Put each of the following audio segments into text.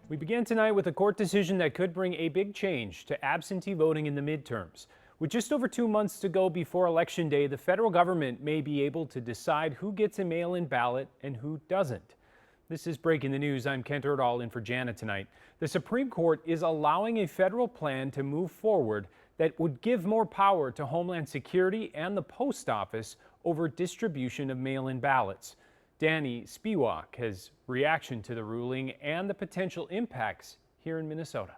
We began tonight with a court decision that could bring a big change to absentee voting in the midterms. With just over 2 months to go before Election Day, the federal government may be able to decide who gets a mail-in ballot and who doesn't. This is Breaking the News. I'm Kent Erdahl in for Jana tonight. The Supreme Court is allowing a federal plan to move forward that would give more power to Homeland Security and the post office over distribution of mail-in ballots. Danny Spiewak has reaction to the ruling and the potential impacts here in Minnesota.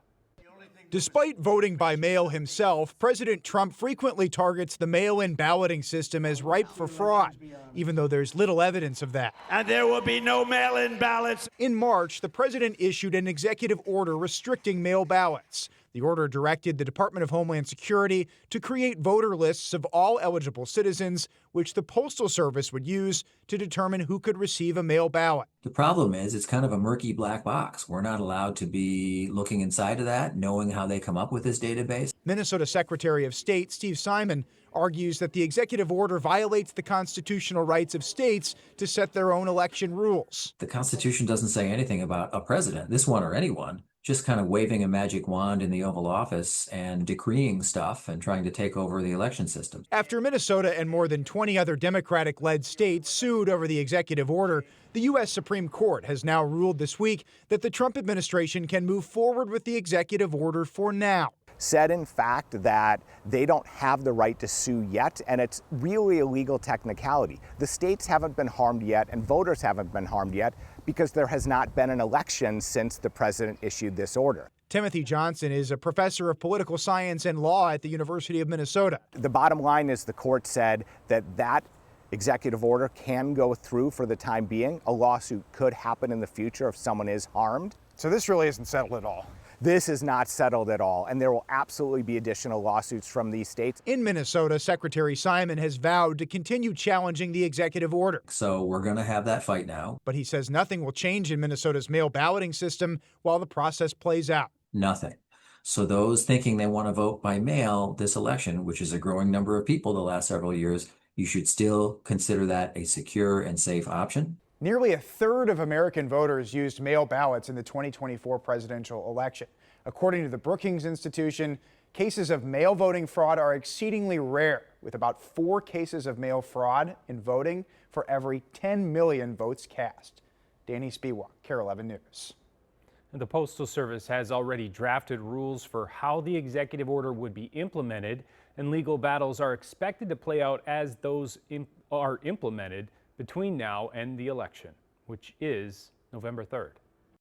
Despite voting by mail himself, President Trump frequently targets the mail-in balloting system as ripe for fraud, even though there's little evidence of that. And there will be no mail-in ballots. In March, the president issued an executive order restricting mail ballots. The order directed the Department of Homeland Security to create voter lists of all eligible citizens, which the Postal Service would use to determine who could receive a mail ballot. The problem is it's kind of a murky black box. We're not allowed to be looking inside of that, knowing how they come up with this database. Minnesota Secretary of State Steve Simon argues that the executive order violates the constitutional rights of states to set their own election rules. The Constitution doesn't say anything about a president, this one or anyone, just kind of waving a magic wand in the Oval Office and decreeing stuff and trying to take over the election system. After Minnesota and more than 20 other Democratic-led states sued over the executive order, the U.S. Supreme Court has now ruled this week that the Trump administration can move forward with the executive order for now. Said, in fact, that they don't have the right to sue yet, and it's really a legal technicality. The states haven't been harmed yet, and voters haven't been harmed yet, because there has not been an election since the president issued this order. Timothy Johnson is a professor of political science and law at the University of Minnesota. The bottom line is the court said that that executive order can go through for the time being. A lawsuit could happen in the future if someone is harmed. So this really isn't settled at all. This is not settled at all, and there will absolutely be additional lawsuits from these states. In Minnesota, Secretary Simon has vowed to continue challenging the executive order. So we're going to have that fight now. But he says nothing will change in Minnesota's mail balloting system while the process plays out. Nothing. So those thinking they want to vote by mail this election, which is a growing number of people the last several years, you should still consider that a secure and safe option. Nearly a third of American voters used mail ballots in the 2024 presidential election. According to the Brookings Institution, cases of mail voting fraud are exceedingly rare, with about 4 cases of mail fraud in voting for every 10 million votes cast. Danny Spiewak, KARE 11 News. The Postal Service has already drafted rules for how the executive order would be implemented, and legal battles are expected to play out as those are implemented between now and the election, which is November 3rd.